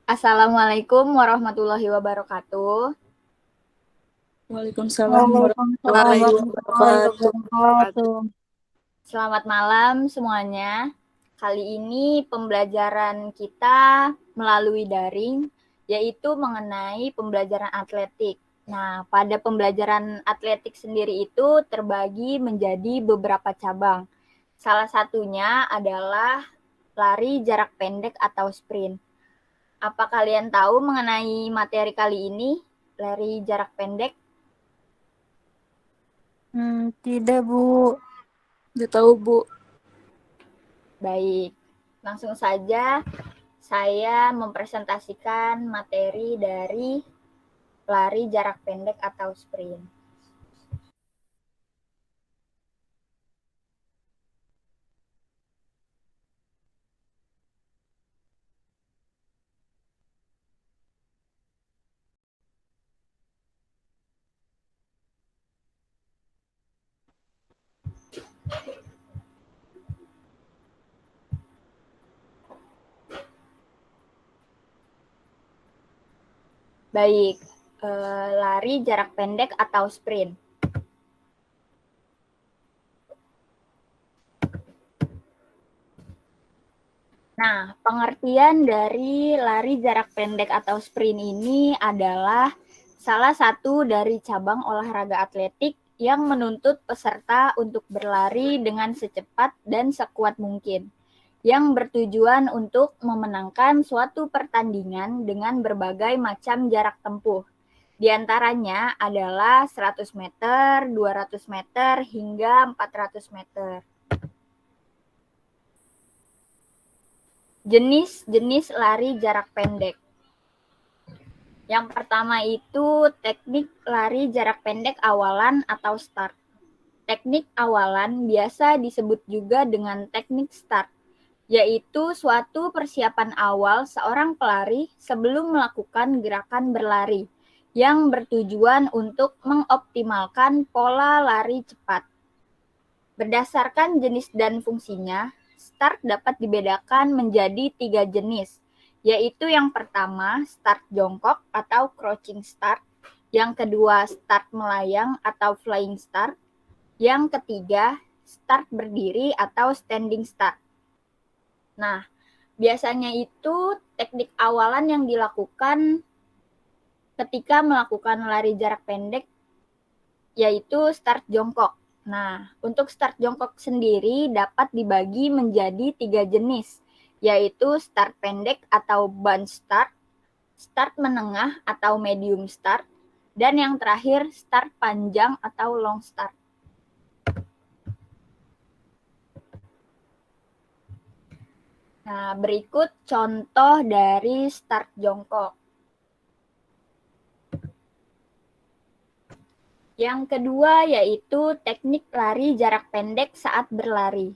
Assalamualaikum warahmatullahi wabarakatuh. Waalaikumsalam Waalaikumsalam warahmatullahi warahmatullahi wabarakatuh. wabarakatuh. Selamat malam semuanya. Kali ini pembelajaran kita melalui daring, yaitu mengenai pembelajaran atletik. Nah, pada pembelajaran atletik sendiri itu terbagi menjadi beberapa cabang. Salah satunya adalah lari jarak pendek atau sprint. Apa kalian tahu mengenai materi kali ini, lari jarak pendek? Tidak, Bu. Udah tahu, Bu. Baik, langsung saja saya mempresentasikan materi dari lari jarak pendek atau sprint. Baik, lari jarak pendek atau sprint. Nah, pengertian dari lari jarak pendek atau sprint ini adalah salah satu dari cabang olahraga atletik yang menuntut peserta untuk berlari dengan secepat dan sekuat mungkin, yang bertujuan untuk memenangkan suatu pertandingan dengan berbagai macam jarak tempuh. Di antaranya adalah 100 meter, 200 meter, hingga 400 meter. Jenis-jenis lari jarak pendek. Yang pertama itu teknik lari jarak pendek awalan atau start. Teknik awalan biasa disebut juga dengan teknik start, yaitu suatu persiapan awal seorang pelari sebelum melakukan gerakan berlari yang bertujuan untuk mengoptimalkan pola lari cepat. Berdasarkan jenis dan fungsinya, start dapat dibedakan menjadi 3 jenis, yaitu yang pertama start jongkok atau crouching start, yang kedua start melayang atau flying start, yang ketiga start berdiri atau standing start. Nah, biasanya itu teknik awalan yang dilakukan ketika melakukan lari jarak pendek yaitu start jongkok. Nah, untuk start jongkok sendiri dapat dibagi menjadi 3 jenis, yaitu start pendek atau bunch start, start menengah atau medium start, dan yang terakhir start panjang atau long start. Nah, berikut contoh dari start jongkok. Yang kedua yaitu teknik lari jarak pendek saat berlari.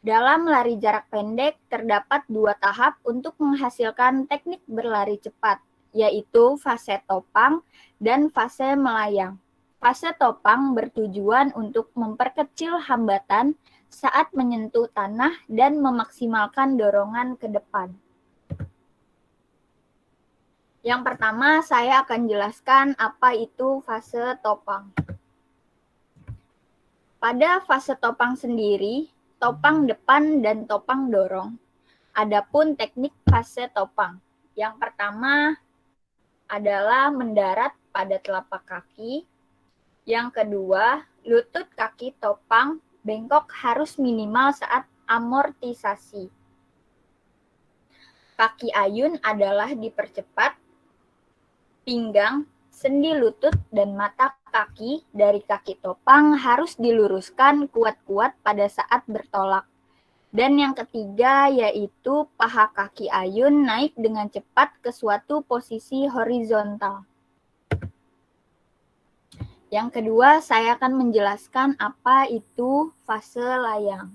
Dalam lari jarak pendek terdapat 2 tahap untuk menghasilkan teknik berlari cepat, yaitu fase topang dan fase melayang. Fase topang bertujuan untuk memperkecil hambatan saat menyentuh tanah dan memaksimalkan dorongan ke depan. Yang pertama, saya akan jelaskan apa itu fase topang. Pada fase topang sendiri, topang depan dan topang dorong. Adapun teknik fase topang. Yang pertama adalah mendarat pada telapak kaki. Yang kedua, lutut kaki topang bengkok harus minimal saat amortisasi. Kaki ayun adalah dipercepat. Pinggang, sendi lutut, dan mata kaki dari kaki topang harus diluruskan kuat-kuat pada saat bertolak. Dan yang ketiga yaitu paha kaki ayun naik dengan cepat ke suatu posisi horizontal. Yang kedua, saya akan menjelaskan apa itu fase layang.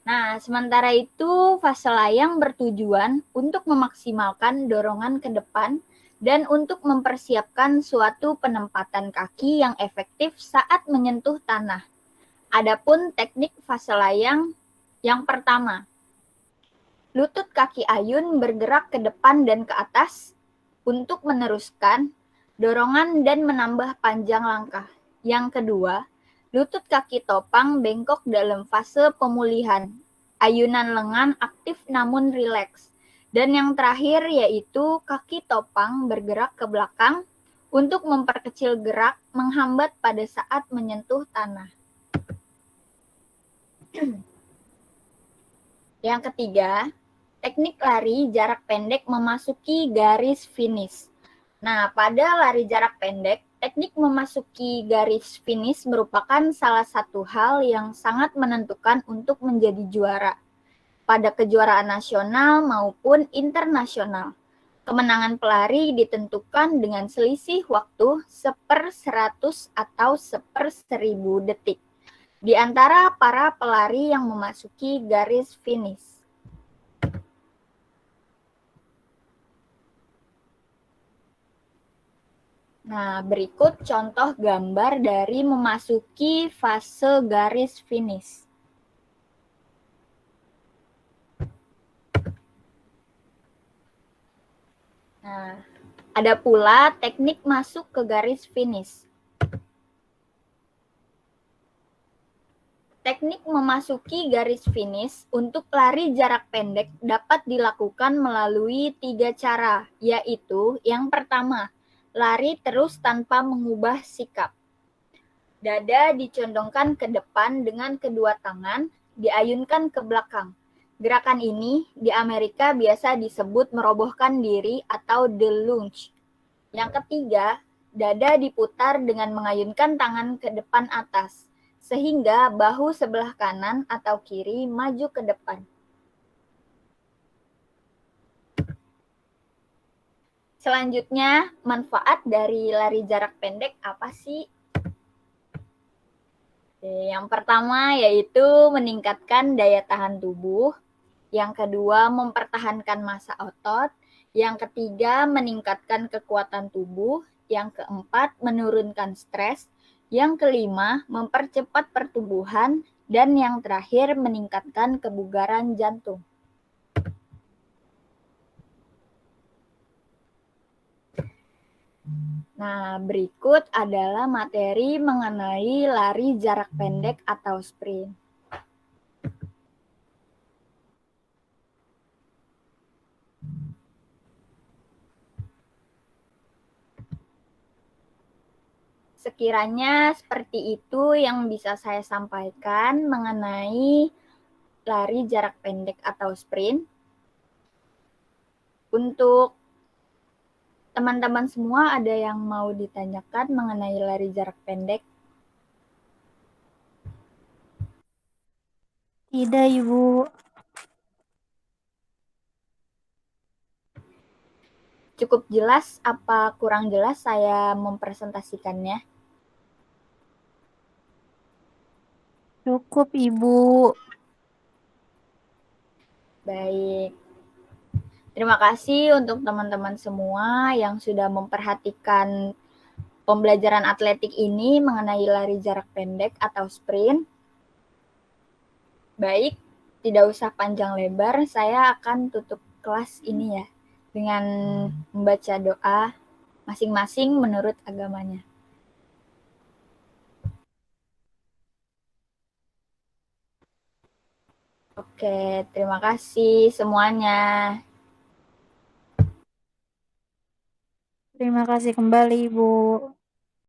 Nah, sementara itu fase layang bertujuan untuk memaksimalkan dorongan ke depan dan untuk mempersiapkan suatu penempatan kaki yang efektif saat menyentuh tanah. Adapun teknik fase layang yang pertama, Lutut kaki ayun bergerak ke depan dan ke atas untuk meneruskan dorongan dan menambah panjang langkah. Yang kedua, lutut kaki topang bengkok dalam fase pemulihan. Ayunan lengan aktif namun rileks. Dan yang terakhir yaitu kaki topang bergerak ke belakang untuk memperkecil gerak menghambat pada saat menyentuh tanah. Yang ketiga, teknik lari jarak pendek memasuki garis finish. Nah, pada lari jarak pendek, teknik memasuki garis finish merupakan salah satu hal yang sangat menentukan untuk menjadi juara pada kejuaraan nasional maupun internasional. Kemenangan pelari ditentukan dengan selisih waktu 1/100 atau 1/1000 detik di antara para pelari yang memasuki garis finish. Nah, berikut contoh gambar dari memasuki fase garis finish. Nah, ada pula teknik masuk ke garis finish. Teknik memasuki garis finish untuk lari jarak pendek dapat dilakukan melalui 3 cara, yaitu yang pertama, lari terus tanpa mengubah sikap. Dada dicondongkan ke depan dengan kedua tangan, diayunkan ke belakang. Gerakan ini di Amerika biasa disebut merobohkan diri atau the lunge. Yang ketiga, dada diputar dengan mengayunkan tangan ke depan atas, sehingga bahu sebelah kanan atau kiri maju ke depan. Selanjutnya, manfaat dari lari jarak pendek apa sih? Yang pertama yaitu meningkatkan daya tahan tubuh. Yang kedua, mempertahankan massa otot. Yang ketiga, meningkatkan kekuatan tubuh. Yang keempat, menurunkan stres. Yang kelima, mempercepat pertumbuhan. Dan yang terakhir, meningkatkan kebugaran jantung. Nah, berikut adalah materi mengenai lari jarak pendek atau sprint. Sekiranya seperti itu yang bisa saya sampaikan mengenai lari jarak pendek atau sprint. Untuk teman-teman semua ada yang mau ditanyakan mengenai lari jarak pendek? Tidak, Ibu. Cukup jelas apa kurang jelas saya mempresentasikannya? Cukup, Ibu. Baik. Terima kasih untuk teman-teman semua yang sudah memperhatikan pembelajaran atletik ini mengenai lari jarak pendek atau sprint. Baik, tidak usah panjang lebar, saya akan tutup kelas ini ya dengan membaca doa masing-masing menurut agamanya. Oke, terima kasih semuanya. Terima kasih kembali, Ibu.